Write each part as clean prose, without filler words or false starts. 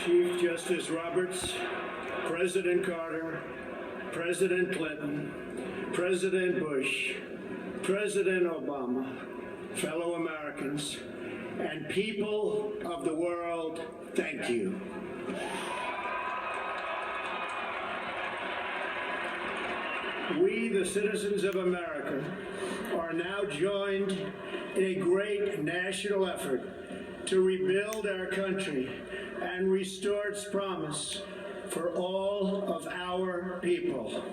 Chief Justice Roberts, President Carter, President Clinton, President Bush, President Obama, fellow Americans, and people of the world, thank you. We, the citizens of America, are now joined in a great national effort to rebuild our country and restore its promise for all of our people.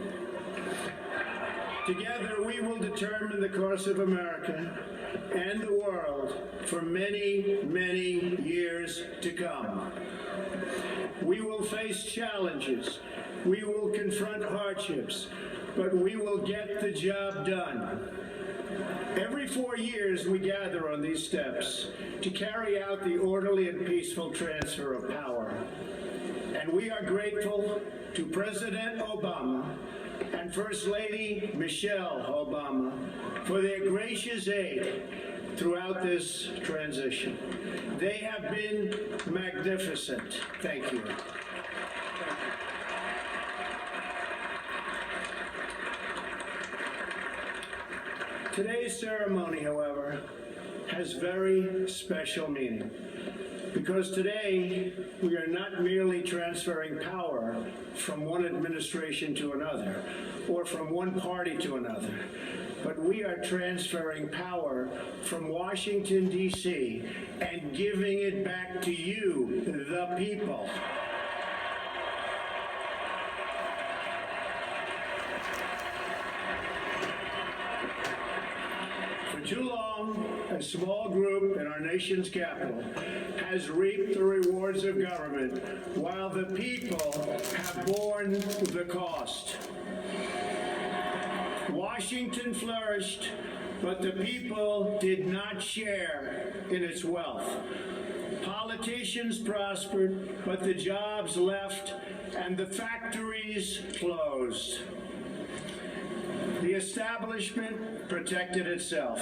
Together, we will determine the course of America and the world for many, many years to come. We will face challenges. We will confront hardships, but we will get the job done. Every 4 years, we gather on these steps to carry out the orderly and peaceful transfer of power. And we are grateful to President Obama and First Lady Michelle Obama for their gracious aid throughout this transition. They have been magnificent. Thank you. Today's ceremony, however, has very special meaning, because today we are not merely transferring power from one administration to another or from one party to another, but we are transferring power from Washington, D.C. and giving it back to you, the people. Too long, a small group in our nation's capital has reaped the rewards of government while the people have borne the cost. Washington flourished, but the people did not share in its wealth. Politicians prospered, but the jobs left and the factories closed. The establishment protected itself,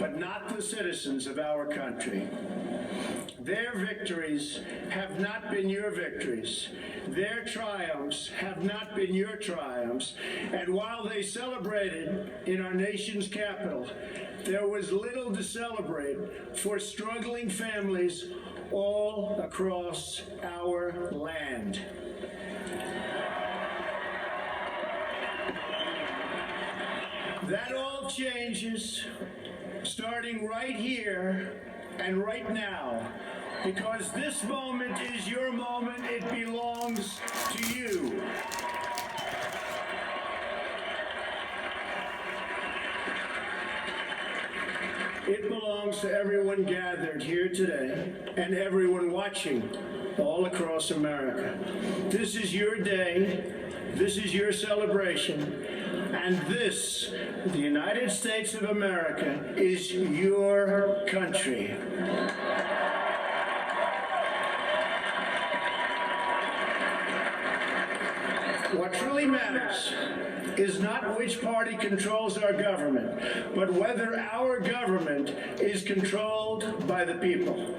but not the citizens of our country. Their victories have not been your victories. Their triumphs have not been your triumphs. And while they celebrated in our nation's capital, there was little to celebrate for struggling families all across our land. That all changes starting right here and right now, because this moment is your moment. It belongs to you. It belongs to everyone gathered here today and everyone watching all across America. This is your day. This is your celebration. And this, the United States of America, is your country. What truly matters is not which party controls our government, but whether our government is controlled by the people.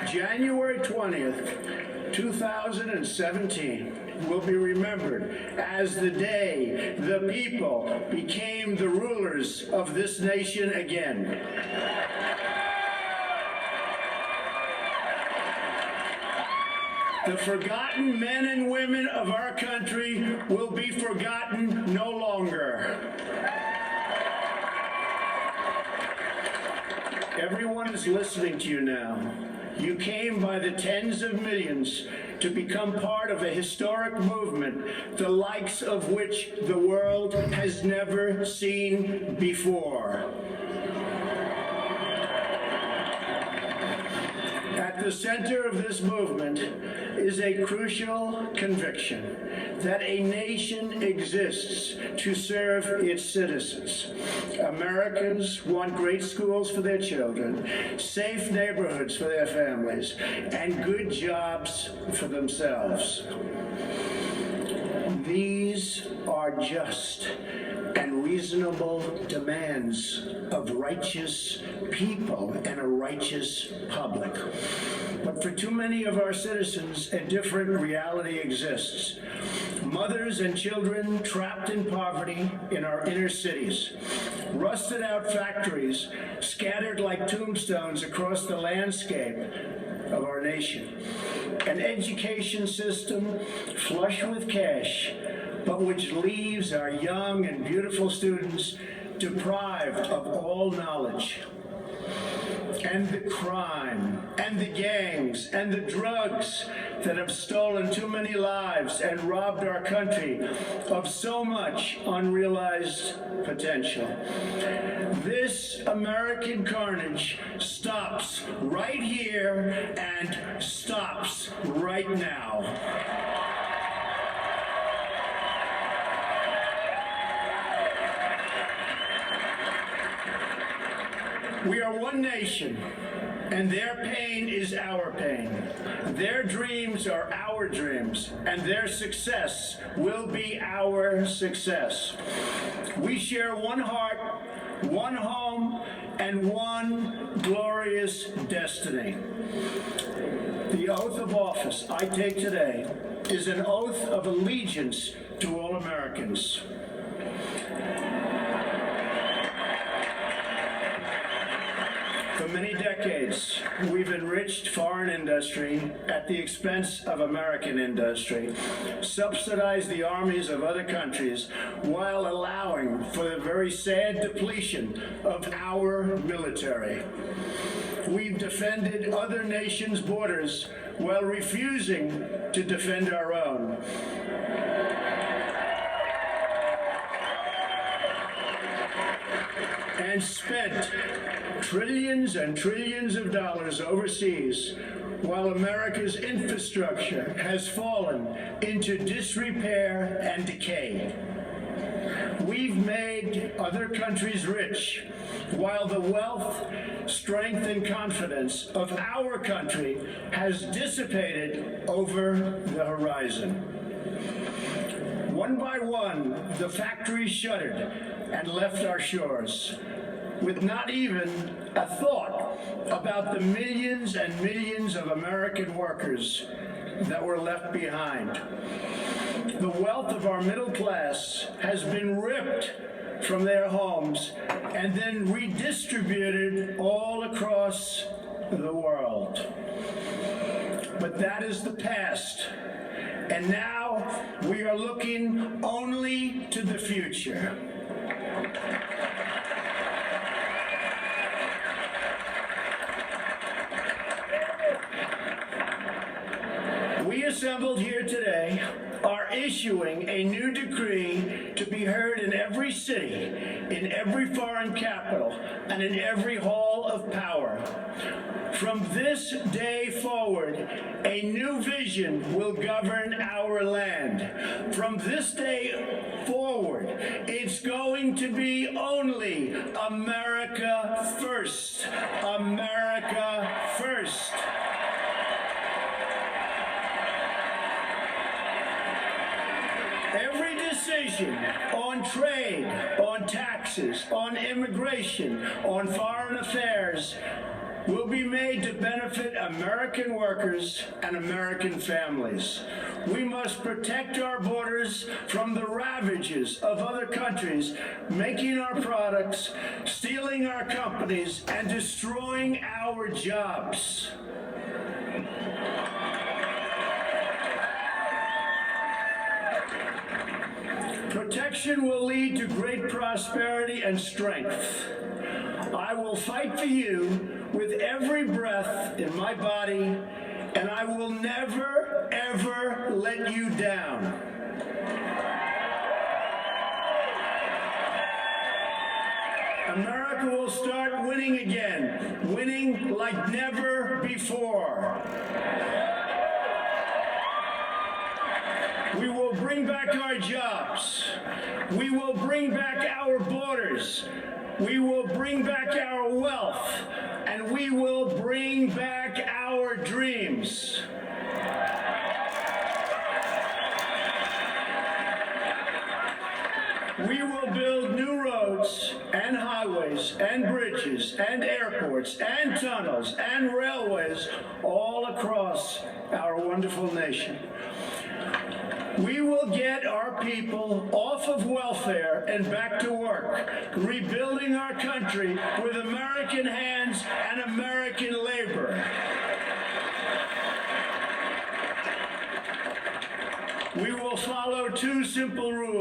January 20th, 2017 will be remembered as the day the people became the rulers of this nation again. The forgotten men and women of our country will be forgotten no longer. Everyone is listening to you now. You came by the tens of millions to become part of a historic movement, the likes of which the world has never seen before. At the center of this movement is a crucial conviction that a nation exists to serve its citizens. Americans want great schools for their children, safe neighborhoods for their families, and good jobs for themselves. These are just and reasonable demands of righteous people and a righteous public. But for too many of our citizens, a different reality exists. Mothers and children trapped in poverty in our inner cities, rusted out factories scattered like tombstones across the landscape of our nation, an education system flush with cash, but which leaves our young and beautiful students deprived of all knowledge. And the crime, and the gangs, and the drugs that have stolen too many lives and robbed our country of so much unrealized potential. This American carnage stops right here and stops right now. We are one nation, and their pain is our pain. Their dreams are our dreams, and their success will be our success. We share one heart, one home, and one glorious destiny. The oath of office I take today is an oath of allegiance to all Americans. For many decades, we've enriched foreign industry at the expense of American industry, subsidized the armies of other countries while allowing for the very sad depletion of our military. We've defended other nations' borders while refusing to defend our own. And spent trillions and trillions of dollars overseas while America's infrastructure has fallen into disrepair and decay. We've made other countries rich while the wealth, strength, and confidence of our country has dissipated over the horizon. One by one, the factories shuttered and left our shores, with not even a thought about the millions and millions of American workers that were left behind. The wealth of our middle class has been ripped from their homes and then redistributed all across the world. But that is the past. And now we are looking only to the future. We assembled here today are issuing a new decree to be heard in every city, in every foreign capital, and in every hall of power. From this day forward, a new vision will govern our land. From this day forward, it's going to be only America first. America first. Every decision on trade, on taxes, on immigration, on foreign affairs will be made to benefit American workers and American families. We must protect our borders from the ravages of other countries, making our products, stealing our companies, and destroying our jobs. Protection will lead to great prosperity and strength. I will fight for you with every breath in my body, and I will never, ever let you down. America will start winning again, winning like never before. We will bring back our jobs. We will bring back our borders. We will bring back our wealth. And we will bring back our dreams. We will build new roads. highways and bridges and airports and tunnels and railways all across our wonderful nation. We will get our people off of welfare and back to work, rebuilding our country with American hands and American labor. We will follow two simple rules.